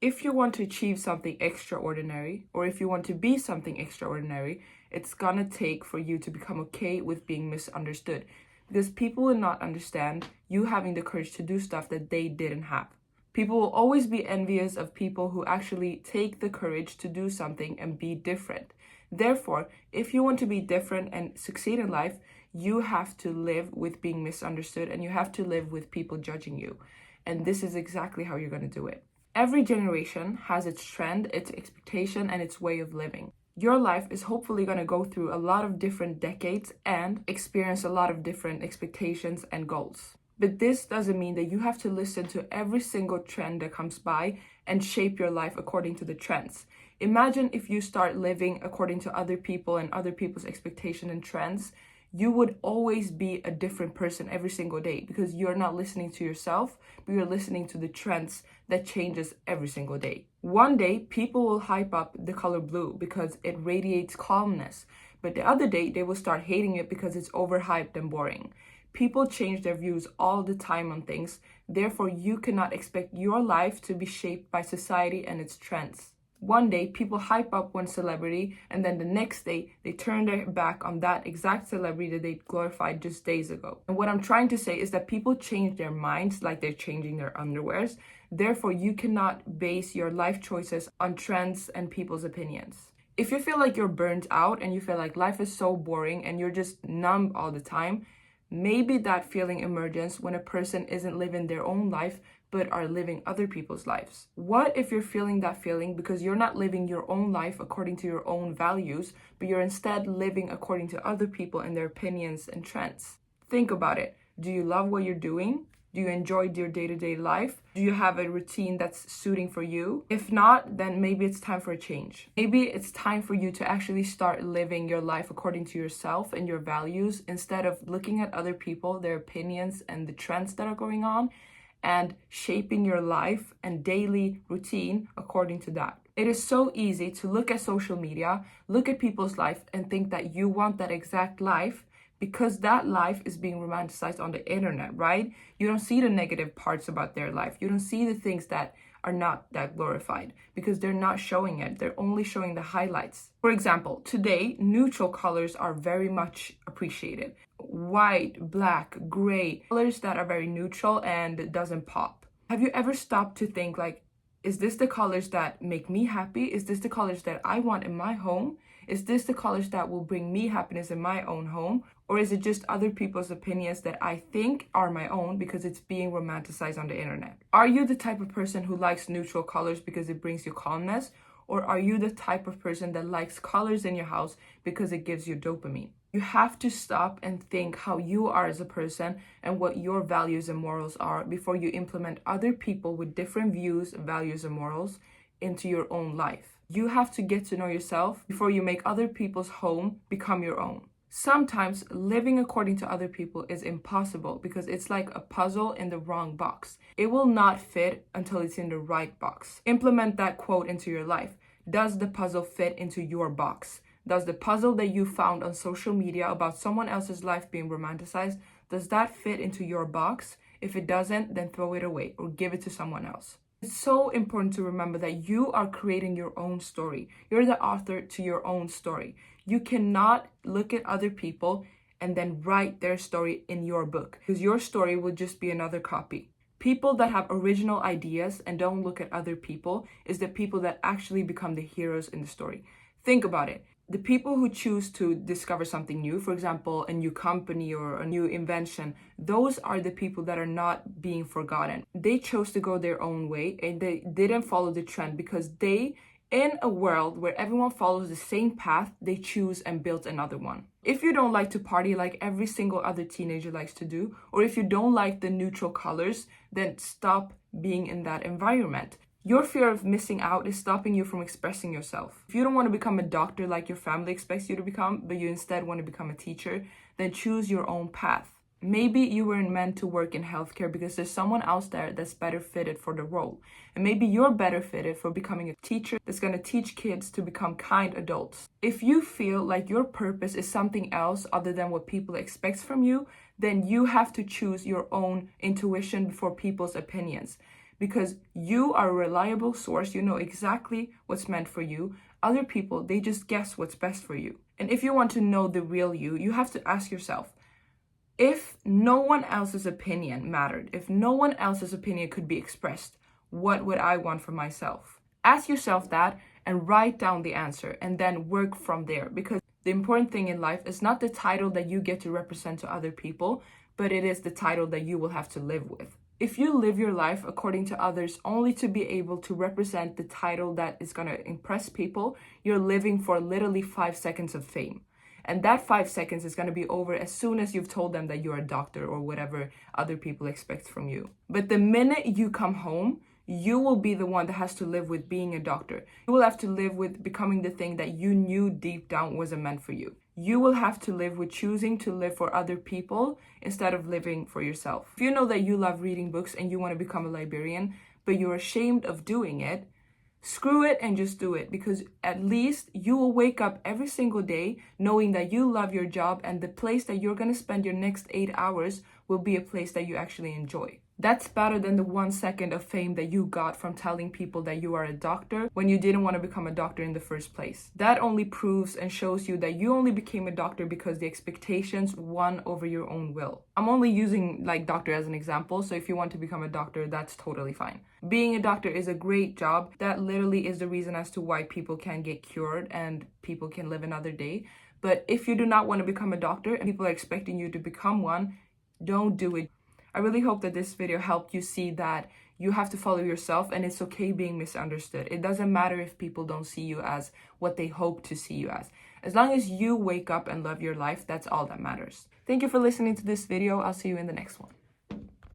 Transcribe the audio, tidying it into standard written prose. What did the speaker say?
If you want to achieve something extraordinary, or if you want to be something extraordinary, it's gonna take for you to become okay with being misunderstood. Because people will not understand you having the courage to do stuff that they didn't have. People will always be envious of people who actually take the courage to do something and be different. Therefore, if you want to be different and succeed in life, you have to live with being misunderstood and you have to live with people judging you. And this is exactly how you're going to do it. Every generation has its trend, its expectation, and its way of living. Your life is hopefully going to go through a lot of different decades and experience a lot of different expectations and goals. But this doesn't mean that you have to listen to every single trend that comes by and shape your life according to the trends. Imagine if you start living according to other people and other people's expectations and trends. You would always be a different person every single day because you're not listening to yourself, but you're listening to the trends that changes every single day. One day, people will hype up the color blue because it radiates calmness, but the other day, they will start hating it because it's overhyped and boring. People change their views all the time on things, therefore you cannot expect your life to be shaped by society and its trends. One day, people hype up one celebrity, and then the next day, they turn their back on that exact celebrity that they glorified just days ago. And what I'm trying to say is that people change their minds like they're changing their underwears. Therefore, you cannot base your life choices on trends and people's opinions. If you feel like you're burnt out and you feel like life is so boring and you're just numb all the time, maybe that feeling emerges when a person isn't living their own life but are living other people's lives. What if you're feeling that feeling because you're not living your own life according to your own values, but you're instead living according to other people and their opinions and trends? Think about it. Do you love what you're doing? Do you enjoy your day-to-day life? Do you have a routine that's suiting for you? If not, then maybe it's time for a change. Maybe it's time for you to actually start living your life according to yourself and your values instead of looking at other people, their opinions, and the trends that are going on, and shaping your life and daily routine according to that. It is so easy to look at social media, look at people's life, and think that you want that exact life because that life is being romanticized on the internet, right? You don't see the negative parts about their life. You don't see the things that are not that glorified because they're not showing it. They're only showing the highlights. For example, today, neutral colors are very much appreciated. White, black, gray, colors that are very neutral and doesn't pop. Have you ever stopped to think like, is this the colors that make me happy? Is this the colors that I want in my home? Is this the colors that will bring me happiness in my own home? Or is it just other people's opinions that I think are my own because it's being romanticized on the internet? Are you the type of person who likes neutral colors because it brings you calmness? Or are you the type of person that likes colors in your house because it gives you dopamine? You have to stop and think how you are as a person and what your values and morals are before you implement other people with different views, values, and morals into your own life. You have to get to know yourself before you make other people's home become your own. Sometimes living according to other people is impossible because it's like a puzzle in the wrong box. It will not fit until it's in the right box. Implement that quote into your life. Does the puzzle fit into your box? Does the puzzle that you found on social media about someone else's life being romanticized, does that fit into your box? If it doesn't, then throw it away or give it to someone else. It's so important to remember that you are creating your own story. You're the author to your own story. You cannot look at other people and then write their story in your book because your story will just be another copy. People that have original ideas and don't look at other people is the people that actually become the heroes in the story. Think about it. The people who choose to discover something new, for example, a new company or a new invention, those are the people that are not being forgotten. They chose to go their own way and they didn't follow the trend because they, in a world where everyone follows the same path, they choose and built another one. If you don't like to party like every single other teenager likes to do, or if you don't like the neutral colors, then stop being in that environment. Your fear of missing out is stopping you from expressing yourself. If you don't want to become a doctor like your family expects you to become, but you instead want to become a teacher, then choose your own path. Maybe you weren't meant to work in healthcare because there's someone else there that's better fitted for the role. And maybe you're better fitted for becoming a teacher that's going to teach kids to become kind adults. If you feel like your purpose is something else other than what people expect from you, then you have to choose your own intuition before people's opinions. because you are a reliable source. You know exactly what's meant for you. Other people, they just guess what's best for you. And if you want to know the real you, you have to ask yourself, if no one else's opinion mattered, if no one else's opinion could be expressed, what would I want for myself? Ask yourself that and write down the answer and then work from there. Because the important thing in life is not the title that you get to represent to other people, but it is the title that you will have to live with. If you live your life according to others only to be able to represent the title that is going to impress people, you're living for literally 5 seconds of fame. And that 5 seconds is going to be over as soon as you've told them that you're a doctor or whatever other people expect from you. But the minute you come home, you will be the one that has to live with being a doctor. You will have to live with becoming the thing that you knew deep down wasn't meant for you. You will have to live with choosing to live for other people instead of living for yourself. If you know that you love reading books and you want to become a librarian, but you're ashamed of doing it, screw it and just do it, because at least you will wake up every single day knowing that you love your job and the place that you're going to spend your next 8 hours will be a place that you actually enjoy. That's better than the 1 second of fame that you got from telling people that you are a doctor when you didn't want to become a doctor in the first place. That only proves and shows you that you only became a doctor because the expectations won over your own will. I'm only using doctor as an example, so if you want to become a doctor, that's totally fine. Being a doctor is a great job. That literally is the reason as to why people can get cured and people can live another day. But if you do not want to become a doctor and people are expecting you to become one, don't do it. I really hope that this video helped you see that you have to follow yourself and it's okay being misunderstood. It doesn't matter if people don't see you as what they hope to see you as. As long as you wake up and love your life, that's all that matters. Thank you for listening to this video. I'll see you in the next one.